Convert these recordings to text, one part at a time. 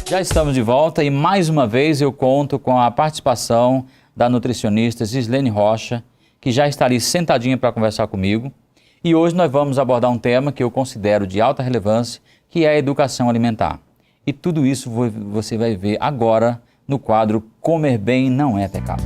Já estamos de volta e mais uma vez eu conto com a participação da nutricionista Gislene Rocha, que já está ali sentadinha para conversar comigo. E hoje nós vamos abordar um tema que eu considero de alta relevância, que é a educação alimentar. E tudo isso você vai ver agora no quadro Comer Bem Não é Pecado.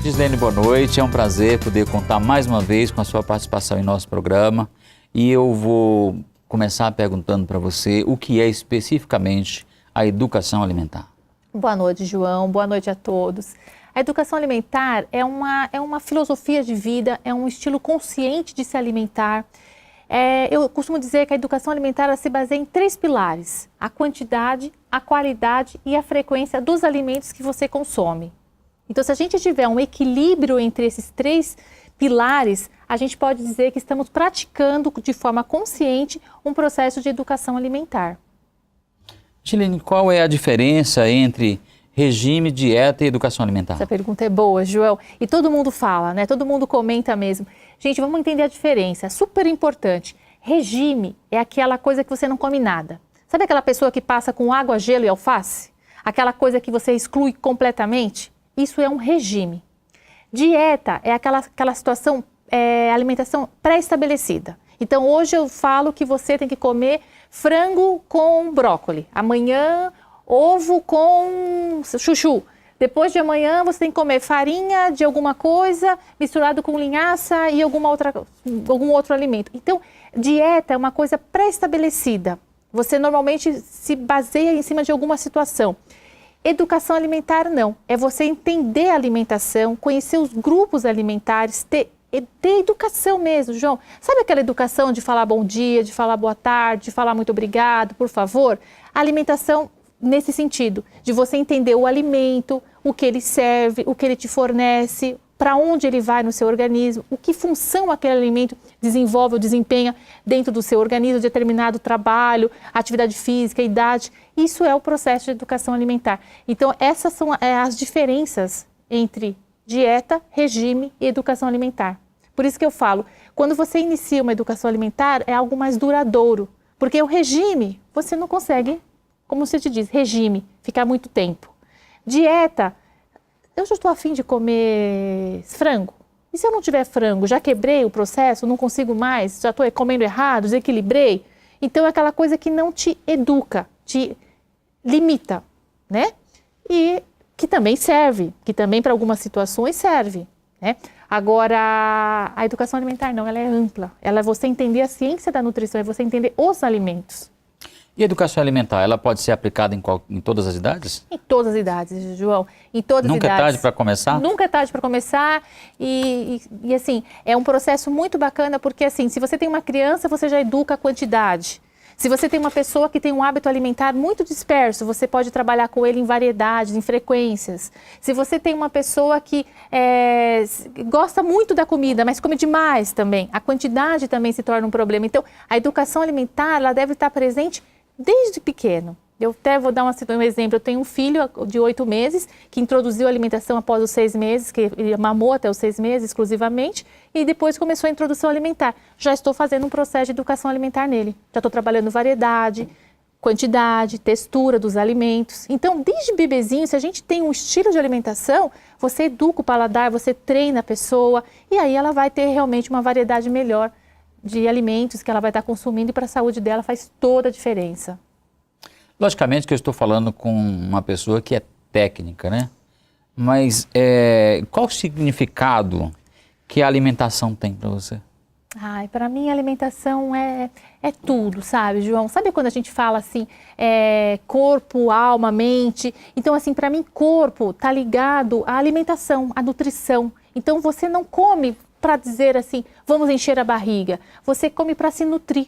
Gislene, boa noite. É um prazer poder contar mais uma vez com a sua participação em nosso programa. E eu vou começar perguntando para você o que é especificamente a educação alimentar. Boa noite, João. Boa noite a todos. A educação alimentar é uma filosofia de vida, é um estilo consciente de se alimentar. Eu costumo dizer que a educação alimentar se baseia em 3 pilares: a quantidade, a qualidade e a frequência dos alimentos que você consome. Então, se a gente tiver um equilíbrio entre esses 3 pilares, a gente pode dizer que estamos praticando de forma consciente um processo de educação alimentar. Gislene, qual é a diferença entre regime, dieta e educação alimentar? Essa pergunta é boa, João. E todo mundo fala, né? Todo mundo comenta mesmo. Gente, vamos entender a diferença. É super importante. Regime é aquela coisa que você não come nada. Sabe aquela pessoa que passa com água, gelo e alface? Aquela coisa que você exclui completamente? Isso é um regime. Dieta é aquela situação, alimentação pré-estabelecida. Então, hoje eu falo que você tem que comer frango com brócoli. Amanhã, ovo com chuchu. Depois de amanhã, você tem que comer farinha de alguma coisa misturado com linhaça e algum outro alimento. Então, dieta é uma coisa pré-estabelecida. Você normalmente se baseia em cima de alguma situação. Educação alimentar não, é você entender a alimentação, conhecer os grupos alimentares, ter educação mesmo, João. Sabe aquela educação de falar bom dia, de falar boa tarde, de falar muito obrigado, por favor? A alimentação nesse sentido, de você entender o alimento, o que ele serve, o que ele te fornece, para onde ele vai no seu organismo, o que função aquele alimento desenvolve ou desempenha dentro do seu organismo, determinado trabalho, atividade física, idade. Isso é o processo de educação alimentar. Então, essas são as diferenças entre dieta, regime e educação alimentar. Por isso que eu falo, quando você inicia uma educação alimentar, é algo mais duradouro. Porque o regime, você não consegue, como se te diz, regime, ficar muito tempo. Dieta, eu já estou a fim de comer frango. E se eu não tiver frango, já quebrei o processo, não consigo mais, já estou comendo errado, desequilibrei. Então é aquela coisa que não te educa, te limita, né? E que também serve, que também para algumas situações serve, né? Agora, a educação alimentar não, ela é ampla. Ela é você entender a ciência da nutrição, é você entender os alimentos. E a educação alimentar, ela pode ser aplicada em todas as idades? Em todas as idades, João. Em todas as idades. Nunca é tarde para começar? Nunca é tarde para começar. E assim, é um processo muito bacana, porque assim, se você tem uma criança, você já educa a quantidade. Se você tem uma pessoa que tem um hábito alimentar muito disperso, você pode trabalhar com ele em variedades, em frequências. Se você tem uma pessoa que gosta muito da comida, mas come demais também, a quantidade também se torna um problema. Então, a educação alimentar, ela deve estar presente desde pequeno. Eu até vou dar um exemplo. Eu tenho um filho de 8 meses que introduziu a alimentação após os 6 meses, que ele mamou até os 6 meses exclusivamente, e depois começou a introdução alimentar. Já estou fazendo um processo de educação alimentar nele. Já estou trabalhando variedade, quantidade, textura dos alimentos. Então, desde bebezinho, se a gente tem um estilo de alimentação, você educa o paladar, você treina a pessoa, e aí ela vai ter realmente uma variedade melhor de alimentos que ela vai estar consumindo, e para a saúde dela faz toda a diferença. Logicamente que eu estou falando com uma pessoa que é técnica, né? Mas qual o significado que a alimentação tem para você? Ai, para mim a alimentação é tudo, sabe, João? Sabe quando a gente fala assim, corpo, alma, mente? Então, assim, para mim, corpo está ligado à alimentação, à nutrição. Então, você não come para dizer assim, vamos encher a barriga. Você come para se nutrir.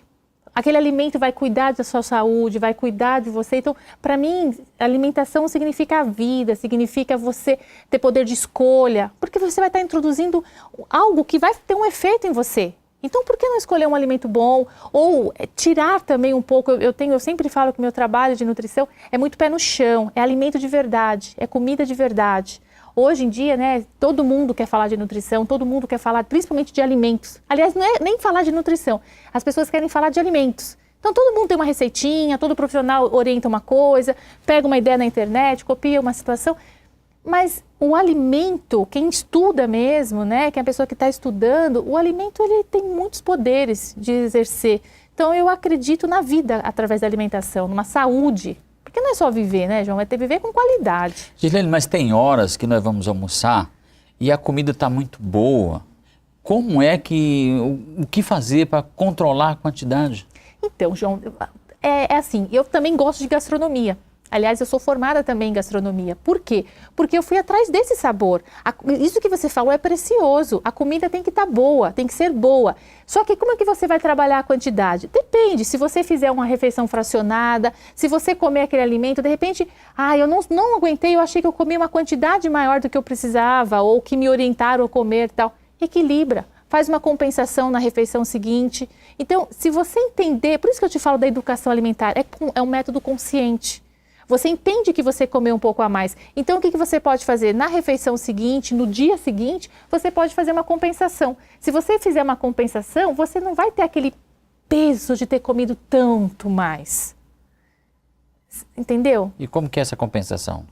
Aquele alimento vai cuidar da sua saúde, vai cuidar de você. Então, para mim, alimentação significa a vida, significa você ter poder de escolha, porque você vai estar introduzindo algo que vai ter um efeito em você. Então, por que não escolher um alimento bom? Ou tirar também um pouco, eu sempre falo que meu trabalho de nutrição é muito pé no chão, é alimento de verdade, é comida de verdade. Hoje em dia, né, todo mundo quer falar de nutrição, todo mundo quer falar principalmente de alimentos. Aliás, não é nem falar de nutrição, as pessoas querem falar de alimentos. Então todo mundo tem uma receitinha, todo profissional orienta uma coisa, pega uma ideia na internet, copia uma situação, mas o alimento, quem estuda mesmo, né, que é a pessoa que está estudando, o alimento ele tem muitos poderes de exercer. Então eu acredito na vida através da alimentação, numa saúde. Porque não é só viver, né, João? É ter viver com qualidade. Gislene, mas tem horas que nós vamos almoçar e a comida está muito boa. Como é que, o que fazer para controlar a quantidade? Então, João, é assim, eu também gosto de gastronomia. Aliás, eu sou formada também em gastronomia. Por quê? Porque eu fui atrás desse sabor. Isso que você falou é precioso. A comida tem que estar boa, tem que ser boa. Só que como é que você vai trabalhar a quantidade? Depende. Se você fizer uma refeição fracionada, se você comer aquele alimento, de repente, eu não aguentei, eu achei que eu comi uma quantidade maior do que eu precisava, ou que me orientaram a comer e tal. Equilibra. Faz uma compensação na refeição seguinte. Então, se você entender, por isso que eu te falo da educação alimentar, é um método consciente. Você entende que você comeu um pouco a mais. Então, o que você pode fazer? Na refeição seguinte, no dia seguinte, você pode fazer uma compensação. Se você fizer uma compensação, você não vai ter aquele peso de ter comido tanto mais. Entendeu? E como que é essa compensação?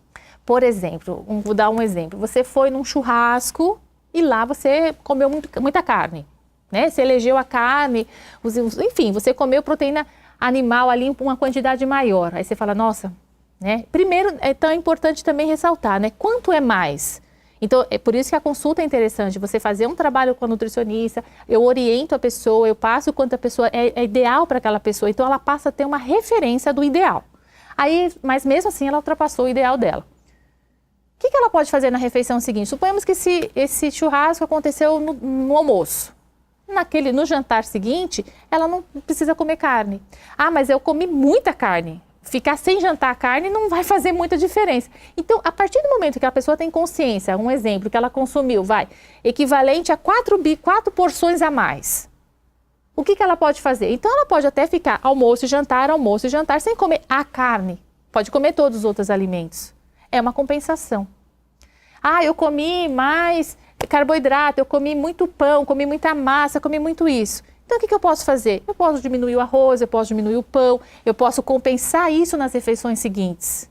Por exemplo, vou dar um exemplo. Você foi num churrasco e lá você comeu muita carne, né? Você elegeu a carne, enfim, você comeu proteína animal ali uma quantidade maior. Aí você fala, nossa... Né? Primeiro, é tão importante também ressaltar, né? Quanto é mais? Então, é por isso que a consulta é interessante, você fazer um trabalho com a nutricionista, eu oriento a pessoa, eu passo quanto a pessoa é ideal para aquela pessoa, então ela passa a ter uma referência do ideal. Aí, mas mesmo assim ela ultrapassou o ideal dela. O que ela pode fazer na refeição seguinte? Suponhamos que esse churrasco aconteceu no almoço. No jantar seguinte, ela não precisa comer carne. Mas eu comi muita carne. Ficar sem jantar carne não vai fazer muita diferença. Então, a partir do momento que a pessoa tem consciência, um exemplo que ela consumiu, equivalente a 4 porções a mais. O que ela pode fazer? Então, ela pode até ficar almoço e jantar, sem comer a carne. Pode comer todos os outros alimentos. É uma compensação. Eu comi mais carboidrato, eu comi muito pão, comi muita massa, comi muito isso. Então, o que eu posso fazer? Eu posso diminuir o arroz, eu posso diminuir o pão, eu posso compensar isso nas refeições seguintes.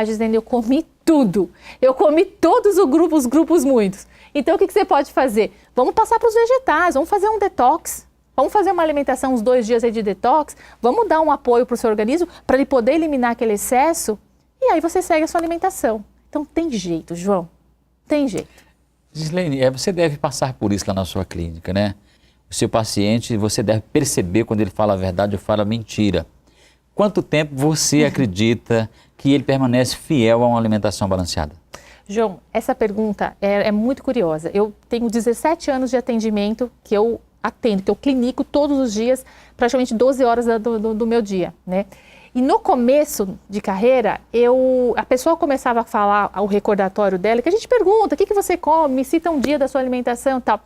Gislene, eu comi tudo. Eu comi todos os grupos muitos. Então, o que você pode fazer? Vamos passar para os vegetais, vamos fazer um detox. Vamos fazer uma alimentação uns 2 dias aí de detox. Vamos dar um apoio para o seu organismo para ele poder eliminar aquele excesso. E aí você segue a sua alimentação. Então, tem jeito, João. Tem jeito. Gislene, você deve passar por isso lá na sua clínica, né? O seu paciente, você deve perceber quando ele fala a verdade ou fala mentira. Quanto tempo você acredita que ele permanece fiel a uma alimentação balanceada? João, essa pergunta é muito curiosa. Eu tenho 17 anos de atendimento que eu atendo, que eu clinico todos os dias, praticamente 12 horas do meu dia, né? E no começo de carreira, a pessoa começava a falar ao recordatório dela, que a gente pergunta, o que você come, me cita um dia da sua alimentação e tal.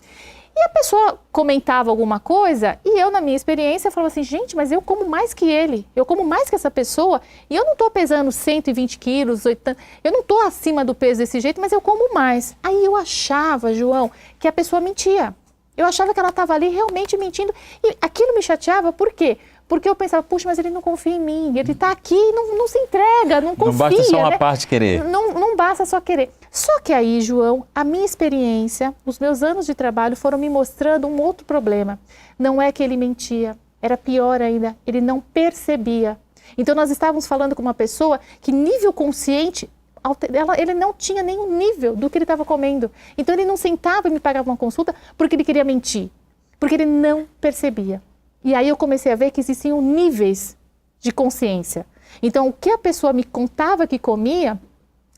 E a pessoa comentava alguma coisa e eu, na minha experiência, falava assim, gente, mas eu como mais que ele, eu como mais que essa pessoa e eu não estou pesando 120 quilos, 80, eu não estou acima do peso desse jeito, mas eu como mais. Aí eu achava, João, que a pessoa mentia. Eu achava que ela estava ali realmente mentindo e aquilo me chateava, por quê? Porque eu pensava, puxa, mas ele não confia em mim, ele está aqui, não se entrega, não confia. Não basta só uma parte querer. Não basta só querer. Só que aí, João, a minha experiência, os meus anos de trabalho foram me mostrando um outro problema. Não é que ele mentia, era pior ainda, ele não percebia. Então nós estávamos falando com uma pessoa que nível consciente, ele não tinha nenhum nível do que ele estava comendo. Então ele não sentava e me pagava uma consulta porque ele queria mentir, porque ele não percebia. E aí eu comecei a ver que existiam níveis de consciência. Então, o que a pessoa me contava que comia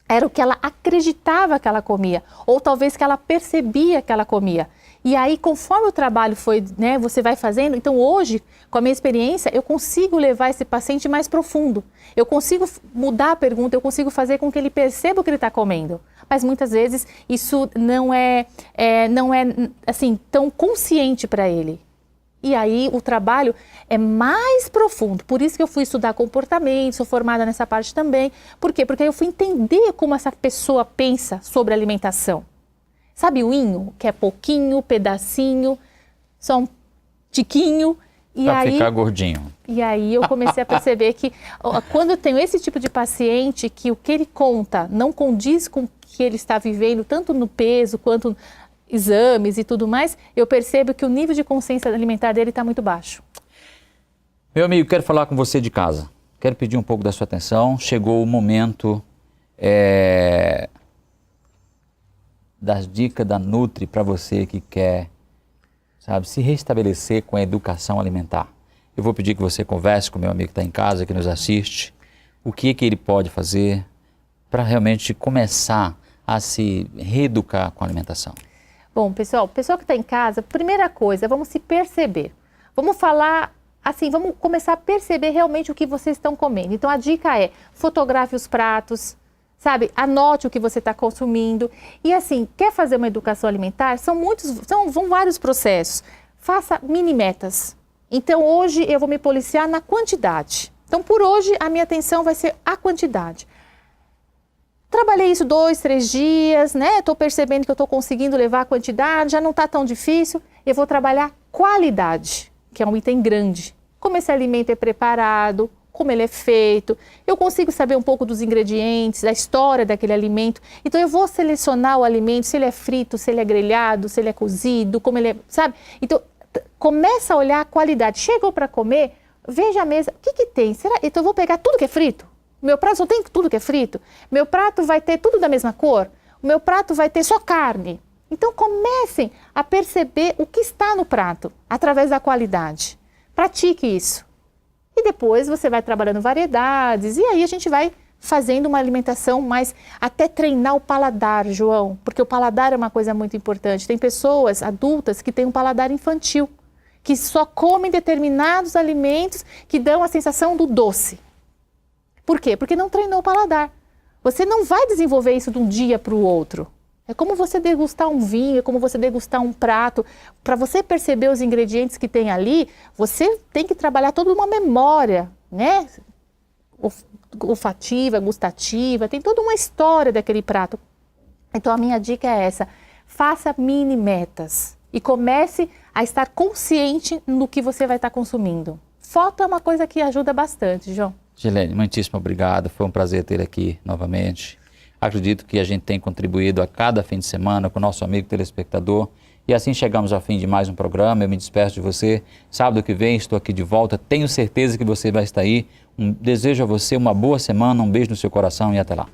era o que ela acreditava que ela comia, ou talvez que ela percebia que ela comia. E aí, conforme o trabalho foi, né, você vai fazendo, então hoje, com a minha experiência, eu consigo levar esse paciente mais profundo. Eu consigo mudar a pergunta, eu consigo fazer com que ele perceba o que ele está comendo. Mas muitas vezes isso não é assim, tão consciente para ele. E aí o trabalho é mais profundo. Por isso que eu fui estudar comportamento, sou formada nessa parte também. Por quê? Porque aí eu fui entender como essa pessoa pensa sobre alimentação. Sabe o inho, que é pouquinho, pedacinho, só um tiquinho. Para ficar gordinho. E aí eu comecei a perceber que quando eu tenho esse tipo de paciente, que o que ele conta não condiz com o que ele está vivendo, tanto no peso quanto exames e tudo mais, eu percebo que o nível de consciência alimentar dele está muito baixo. Meu amigo, quero falar com você de casa. Quero pedir um pouco da sua atenção. Chegou o momento das dicas da Nutri para você que quer, sabe, se restabelecer com a educação alimentar. Eu vou pedir que você converse com o meu amigo que está em casa, que nos assiste, o que ele pode fazer para realmente começar a se reeducar com a alimentação. Bom, pessoal que está em casa, primeira coisa, vamos se perceber. Vamos falar assim, vamos começar a perceber realmente o que vocês estão comendo. Então a dica é, fotografe os pratos, sabe? Anote o que você está consumindo. E assim, quer fazer uma educação alimentar? Vão vários processos. Faça mini metas. Então hoje eu vou me policiar na quantidade. Então por hoje a minha atenção vai ser a quantidade. Trabalhei isso 2, 3 dias, né? Estou percebendo que eu estou conseguindo levar a quantidade, já não está tão difícil. Eu vou trabalhar qualidade, que é um item grande. Como esse alimento é preparado, como ele é feito, eu consigo saber um pouco dos ingredientes, da história daquele alimento. Então eu vou selecionar o alimento, se ele é frito, se ele é grelhado, se ele é cozido, como ele é, sabe? Então começa a olhar a qualidade. Chegou para comer, veja a mesa, o que tem? Então eu vou pegar tudo que é frito? Meu prato só tem tudo que é frito? Meu prato vai ter tudo da mesma cor? O meu prato vai ter só carne? Então comecem a perceber o que está no prato, através da qualidade. Pratique isso. E depois você vai trabalhando variedades, e aí a gente vai fazendo uma alimentação mais, até treinar o paladar, João, porque o paladar é uma coisa muito importante. Tem pessoas adultas que têm um paladar infantil, que só comem determinados alimentos que dão a sensação do doce. Por quê? Porque não treinou o paladar. Você não vai desenvolver isso de um dia para o outro. É como você degustar um vinho, é como você degustar um prato. Para você perceber os ingredientes que tem ali, você tem que trabalhar toda uma memória, né? Olfativa, gustativa, tem toda uma história daquele prato. Então a minha dica é essa, faça mini metas e comece a estar consciente no que você vai estar consumindo. Foto é uma coisa que ajuda bastante, João. Gilene, muitíssimo obrigado, foi um prazer ter aqui novamente. Acredito que a gente tem contribuído a cada fim de semana com o nosso amigo telespectador e assim chegamos ao fim de mais um programa. Eu me despeço de você, sábado que vem estou aqui de volta, tenho certeza que você vai estar aí. Desejo a você uma boa semana, um beijo no seu coração e até lá.